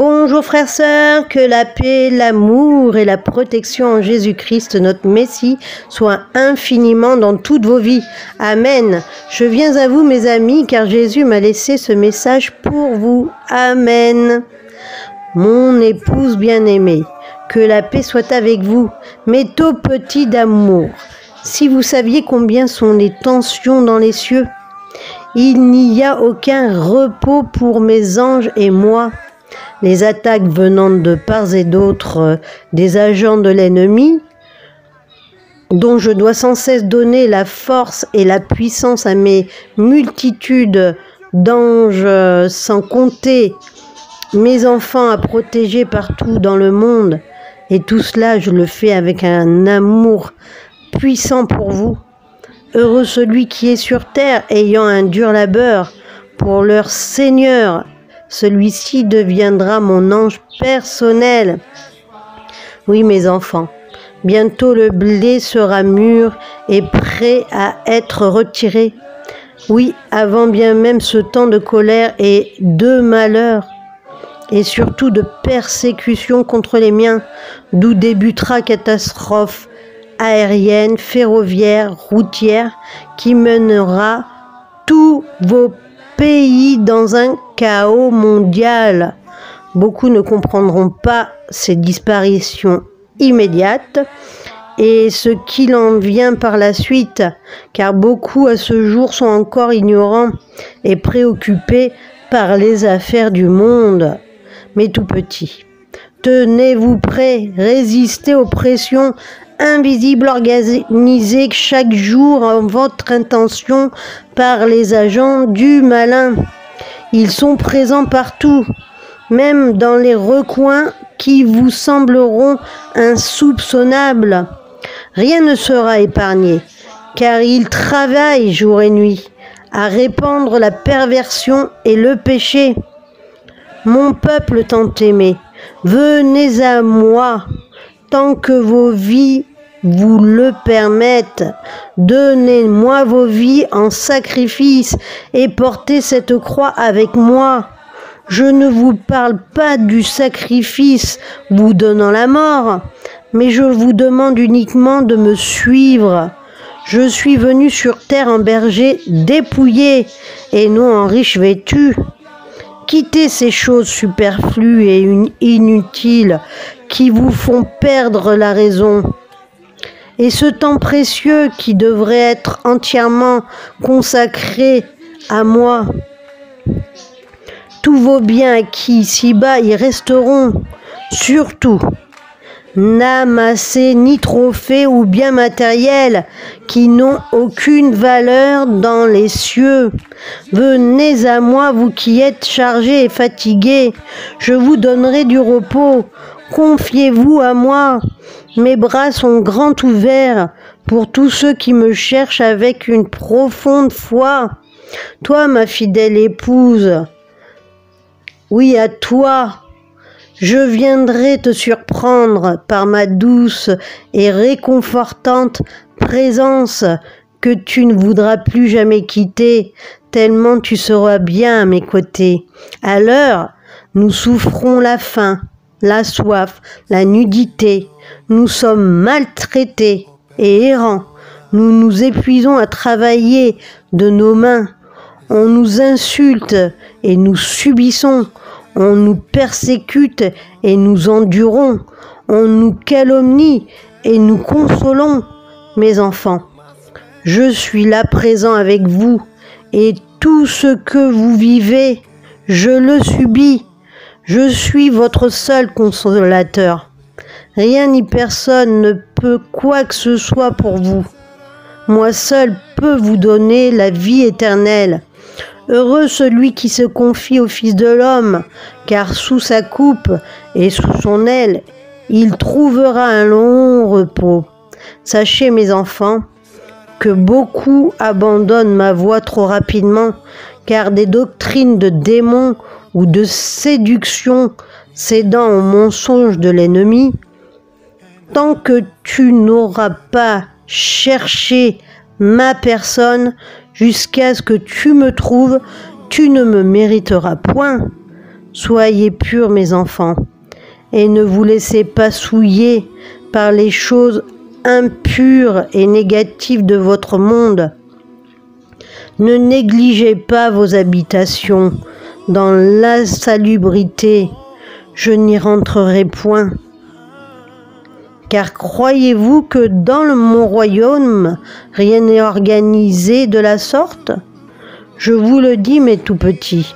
Bonjour frères, sœurs, que la paix, l'amour et la protection en Jésus-Christ, notre Messie, soient infiniment dans toutes vos vies. Amen. Je viens à vous, mes amis, car Jésus m'a laissé ce message pour vous. Amen. Mon épouse bien-aimée, que la paix soit avec vous, mes tout petits d'amour. Si vous saviez combien sont les tensions dans les cieux, il n'y a aucun repos pour mes anges et moi. Les attaques venant de part et d'autre des agents de l'ennemi, dont je dois sans cesse donner la force et la puissance à mes multitudes d'anges, sans compter mes enfants à protéger partout dans le monde. Et tout cela, je le fais avec un amour puissant pour vous. Heureux celui qui est sur terre, ayant un dur labeur pour leur Seigneur. Celui-ci deviendra mon ange personnel. Oui, mes enfants, bientôt le blé sera mûr et prêt à être retiré. Oui, avant bien même ce temps de colère et de malheur, et surtout de persécution contre les miens, d'où débutera catastrophe aérienne, ferroviaire, routière, qui mènera tous vos pays dans un chaos mondial. Beaucoup ne comprendront pas ces disparitions immédiates et ce qu'il en vient par la suite, car beaucoup à ce jour sont encore ignorants et préoccupés par les affaires du monde. Mais tout petits, tenez-vous prêts, résistez aux pressions invisibles organisées chaque jour en votre intention par les agents du malin. Ils sont présents partout, même dans les recoins qui vous sembleront insoupçonnables. Rien ne sera épargné, car ils travaillent jour et nuit à répandre la perversion et le péché. Mon peuple tant aimé, venez à moi, tant que vos vies vous le permettent. Donnez-moi vos vies en sacrifice et portez cette croix avec moi. Je ne vous parle pas du sacrifice vous donnant la mort, mais je vous demande uniquement de me suivre. Je suis venu sur terre en berger dépouillé et non en riche vêtu. Quittez ces choses superflues et inutiles qui vous font perdre la raison. Et ce temps précieux qui devrait être entièrement consacré à moi. Tous vos biens acquis ici-bas y resteront. Surtout, n'amassez ni trophées ou biens matériels qui n'ont aucune valeur dans les cieux. Venez à moi, vous qui êtes chargés et fatigués. Je vous donnerai du repos. Confiez-vous à moi. Mes bras sont grands ouverts pour tous ceux qui me cherchent avec une profonde foi. Toi, ma fidèle épouse, oui, à toi, je viendrai te surprendre par ma douce et réconfortante présence que tu ne voudras plus jamais quitter, tellement tu seras bien à mes côtés. Alors, nous souffrons la faim, la soif, la nudité. Nous sommes maltraités et errants. Nous nous épuisons à travailler de nos mains. On nous insulte et nous subissons. On nous persécute et nous endurons. On nous calomnie et nous consolons. Mes enfants, je suis là présent avec vous et tout ce que vous vivez, je le subis. Je suis votre seul consolateur. Rien ni personne ne peut quoi que ce soit pour vous. Moi seul peux vous donner la vie éternelle. Heureux celui qui se confie au Fils de l'homme, car sous sa coupe et sous son aile, il trouvera un long repos. Sachez, mes enfants, que beaucoup abandonnent ma voie trop rapidement, car des doctrines de démons ou de séduction cédant aux mensonges de l'ennemi, tant que tu n'auras pas cherché ma personne jusqu'à ce que tu me trouves, tu ne me mériteras point. Soyez purs, mes enfants, et ne vous laissez pas souiller par les choses impures et négatives de votre monde. Ne négligez pas vos habitations dans l'insalubrité. Je n'y rentrerai point. Car croyez-vous que dans mon royaume, rien n'est organisé de la sorte? Je vous le dis, mes tout petits,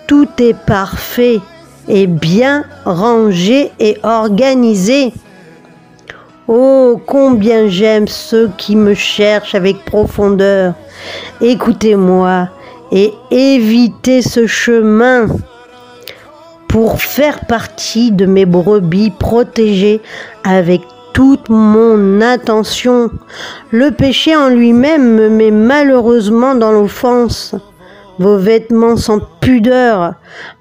tout est parfait et bien rangé et organisé. Oh, combien j'aime ceux qui me cherchent avec profondeur. Écoutez-moi et évitez ce chemin pour faire partie de mes brebis protégées avec toute mon attention. Le péché en lui-même me met malheureusement dans l'offense. Vos vêtements sans pudeur,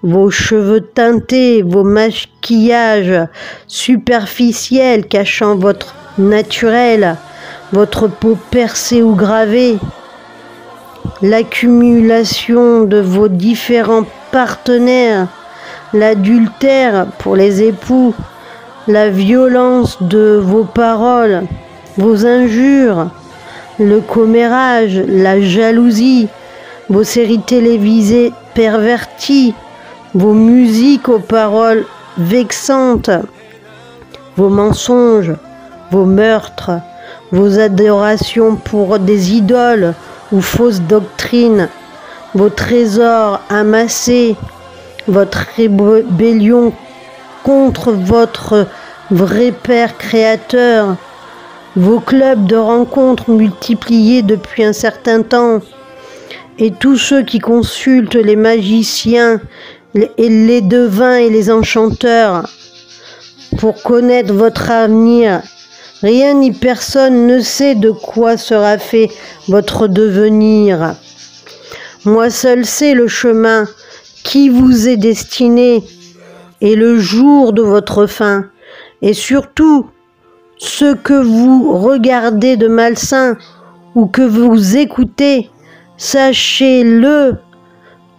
vos cheveux teintés, vos maquillages superficiels cachant votre naturel, votre peau percée ou gravée, l'accumulation de vos différents partenaires, l'adultère pour les époux, la violence de vos paroles, vos injures, le commérage, la jalousie, vos séries télévisées perverties, vos musiques aux paroles vexantes, vos mensonges, vos meurtres, vos adorations pour des idoles ou fausses doctrines, vos trésors amassés, votre rébellion contre votre vrai Père Créateur, vos clubs de rencontres multipliés depuis un certain temps, et tous ceux qui consultent les magiciens, les devins et les enchanteurs pour connaître votre avenir. Rien ni personne ne sait de quoi sera fait votre devenir. Moi seul sais le chemin qui vous est destiné et le jour de votre fin. Et surtout, ce que vous regardez de malsain ou que vous écoutez, sachez-le,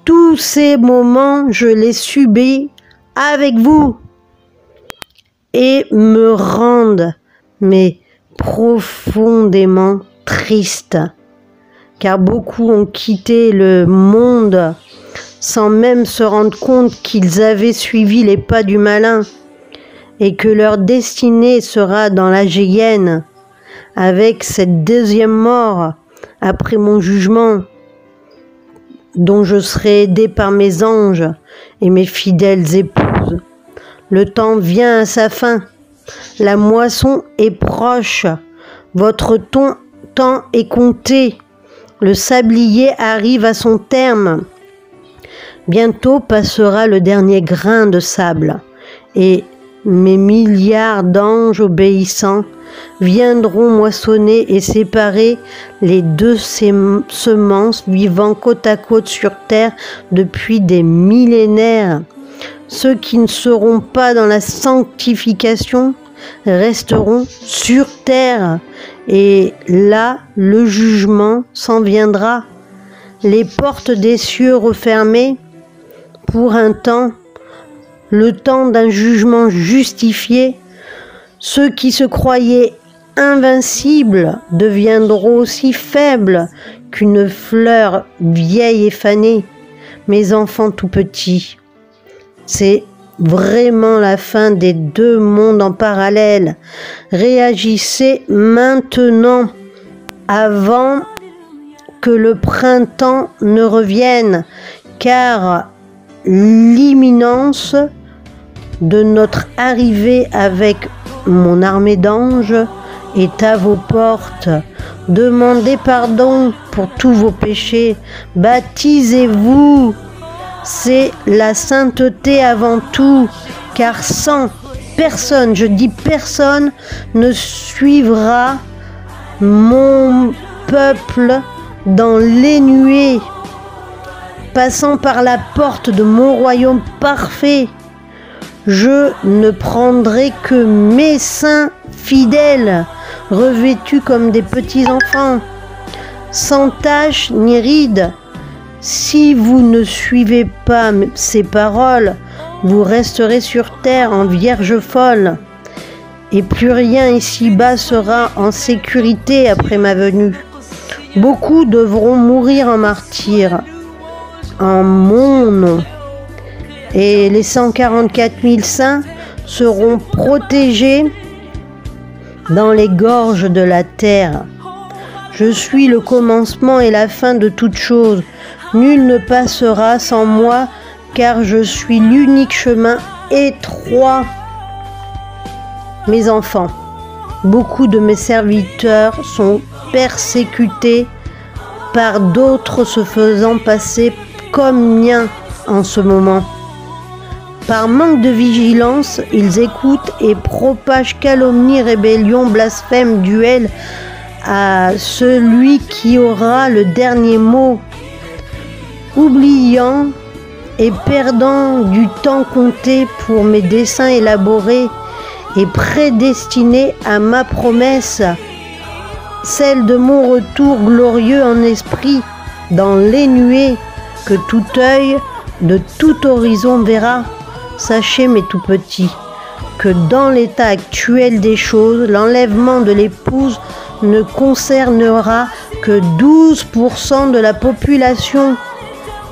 tous ces moments, je les subis avec vous et me rendent mais profondément triste, car beaucoup ont quitté le monde sans même se rendre compte qu'ils avaient suivi les pas du malin et que leur destinée sera dans la géhenne avec cette deuxième mort après mon jugement, dont je serai aidé par mes anges et mes fidèles épouses. Le temps vient à sa fin. La moisson est proche, votre temps est compté, le sablier arrive à son terme. Bientôt passera le dernier grain de sable, et mes milliards d'anges obéissants viendront moissonner et séparer les deux semences vivant côte à côte sur terre depuis des millénaires. Ceux qui ne seront pas dans la sanctification resteront sur terre, et là le jugement s'en viendra. Les portes des cieux refermées pour un temps, le temps d'un jugement justifié. Ceux qui se croyaient invincibles deviendront aussi faibles qu'une fleur vieille et fanée. Mes enfants tout petits, c'est vraiment la fin des deux mondes en parallèle. Réagissez maintenant avant que le printemps ne revienne, car l'imminence de notre arrivée avec mon armée d'anges est à vos portes. Demandez pardon pour tous vos péchés. Baptisez-vous. C'est la sainteté avant tout, car sans personne, je dis personne, ne suivra mon peuple dans les nuées, passant par la porte de mon royaume parfait. Je ne prendrai que mes saints fidèles, revêtus comme des petits enfants, sans tache ni ride, Si vous ne suivez pas ces paroles, vous resterez sur terre en vierge folle, et plus rien ici-bas sera en sécurité après ma venue. Beaucoup devront mourir en martyrs, en mon nom, et les 144 000 saints seront protégés dans les gorges de la terre. Je suis le commencement et la fin de toutes choses. Nul ne passera sans moi, car je suis l'unique chemin étroit. Mes enfants, beaucoup de mes serviteurs sont persécutés par d'autres se faisant passer comme miens en ce moment. Par manque de vigilance, ils écoutent et propagent calomnie, rébellion, blasphème, duel à celui qui aura le dernier mot, oubliant et perdant du temps compté pour mes desseins élaborés et prédestinés à ma promesse, celle de mon retour glorieux en esprit dans les nuées que tout œil de tout horizon verra. Sachez, mes tout petits, que dans l'état actuel des choses, l'enlèvement de l'épouse ne concernera que 12% de la population,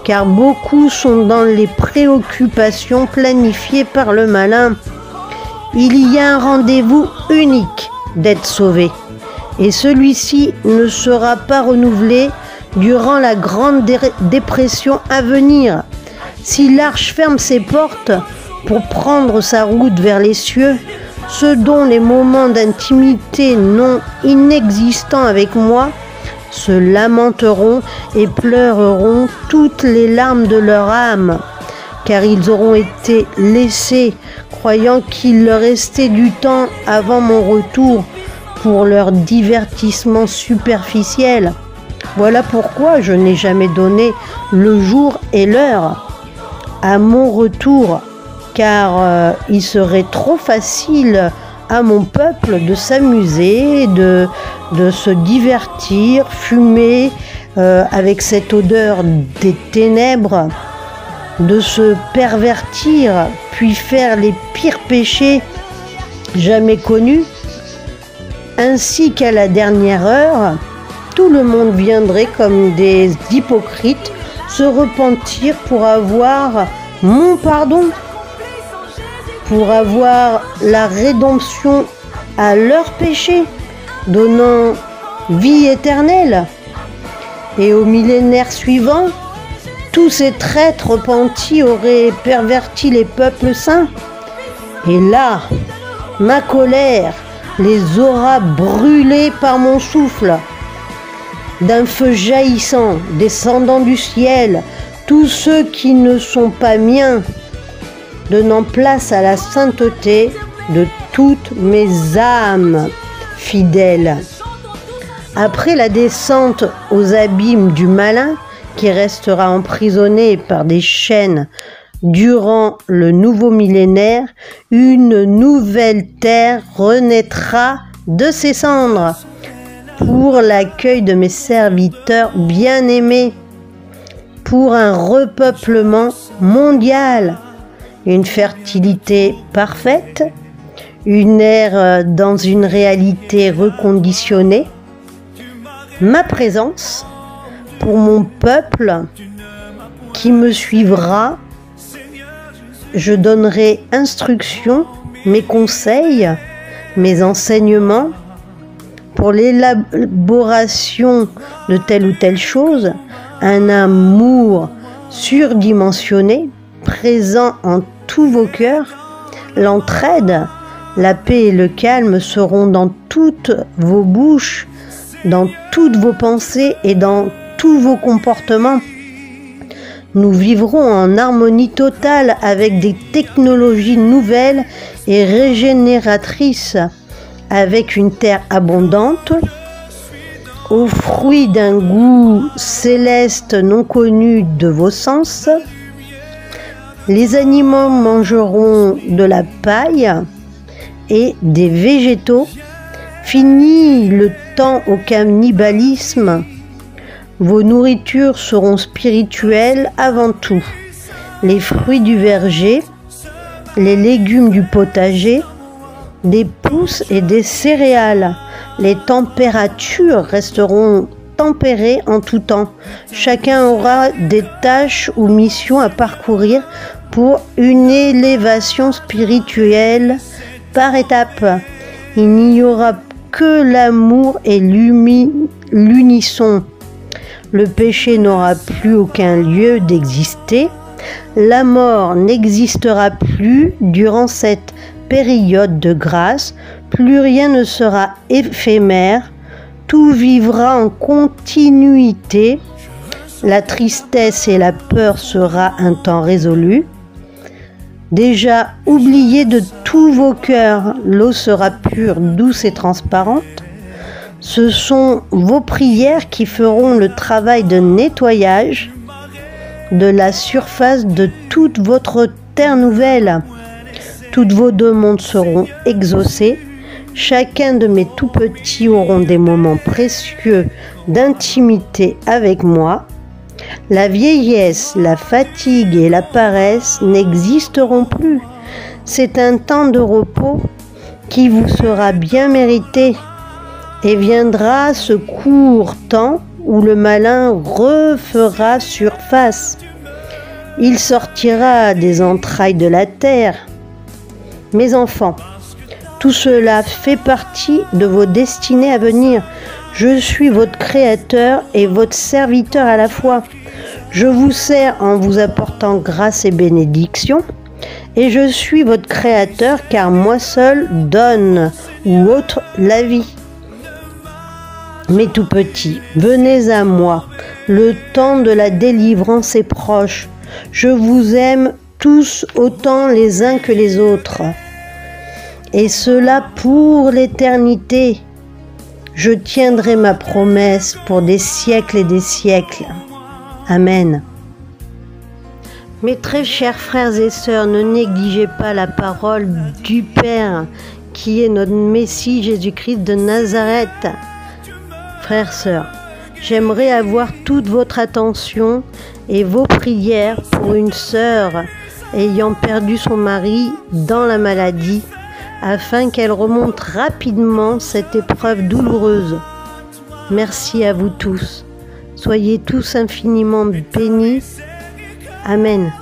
car beaucoup sont dans les préoccupations planifiées par le malin. Il y a un rendez-vous unique d'être sauvé, et celui-ci ne sera pas renouvelé durant la grande dépression à venir. Si l'arche ferme ses portes pour prendre sa route vers les cieux, ceux dont les moments d'intimité non inexistants avec moi se lamenteront et pleureront toutes les larmes de leur âme, car ils auront été laissés, croyant qu'il leur restait du temps avant mon retour pour leur divertissement superficiel. Voilà pourquoi je n'ai jamais donné le jour et l'heure à mon retour, car il serait trop facile à mon peuple de s'amuser, de se divertir, fumer avec cette odeur des ténèbres, de se pervertir, puis faire les pires péchés jamais connus, ainsi qu'à la dernière heure, tout le monde viendrait comme des hypocrites se repentir pour avoir mon pardon, pour avoir la rédemption à leurs péchés, donnant vie éternelle. Et au millénaire suivant, tous ces traîtres repentis auraient perverti les peuples saints. Et là, ma colère les aura brûlés par mon souffle. D'un feu jaillissant, descendant du ciel, tous ceux qui ne sont pas miens, donnant place à la sainteté de toutes mes âmes fidèles. Après la descente aux abîmes du malin, qui restera emprisonné par des chaînes durant le nouveau millénaire, une nouvelle terre renaîtra de ses cendres pour l'accueil de mes serviteurs bien-aimés, pour un repeuplement mondial, une fertilité parfaite, une ère dans une réalité reconditionnée, ma présence pour mon peuple qui me suivra. Je donnerai instruction, mes conseils, mes enseignements pour l'élaboration de telle ou telle chose, un amour surdimensionné, présent en tous vos cœurs, l'entraide, la paix et le calme seront dans toutes vos bouches, dans toutes vos pensées et dans tous vos comportements. Nous vivrons en harmonie totale avec des technologies nouvelles et régénératrices, avec une terre abondante, aux fruits d'un goût céleste non connu de vos sens. Les animaux mangeront de la paille et des végétaux. Fini le temps au cannibalisme. Vos nourritures seront spirituelles avant tout. Les fruits du verger, les légumes du potager, des pousses et des céréales. Les températures resteront tempérées en tout temps. Chacun aura des tâches ou missions à parcourir pour une élévation spirituelle par étapes. Il n'y aura que l'amour et l'unisson. Le péché n'aura plus aucun lieu d'exister. La mort n'existera plus durant cette période de grâce. Plus rien ne sera éphémère. Tout vivra en continuité. La tristesse et la peur sera un temps résolu. Déjà oubliez de tous vos cœurs, l'eau sera pure, douce et transparente. Ce sont vos prières qui feront le travail de nettoyage de la surface de toute votre terre nouvelle. Toutes vos demandes seront exaucées. Chacun de mes tout petits auront des moments précieux d'intimité avec moi. La vieillesse, la fatigue et la paresse n'existeront plus. C'est un temps de repos qui vous sera bien mérité. Et viendra ce court temps où le malin refera surface. Il sortira des entrailles de la terre. Mes enfants, tout cela fait partie de vos destinées à venir. Je suis votre créateur et votre serviteur à la fois. Je vous sers en vous apportant grâce et bénédiction. Et je suis votre créateur car moi seul donne ou ôte la vie. Mes tout petits, venez à moi. Le temps de la délivrance est proche. Je vous aime tous autant les uns que les autres. Et cela pour l'éternité. Je tiendrai ma promesse pour des siècles et des siècles. Amen. Mes très chers frères et sœurs, ne négligez pas la parole du Père qui est notre Messie Jésus-Christ de Nazareth. Frères, sœurs, j'aimerais avoir toute votre attention et vos prières pour une sœur ayant perdu son mari dans la maladie, afin qu'elle remonte rapidement cette épreuve douloureuse. Merci à vous tous. Soyez tous infiniment bénis. Amen.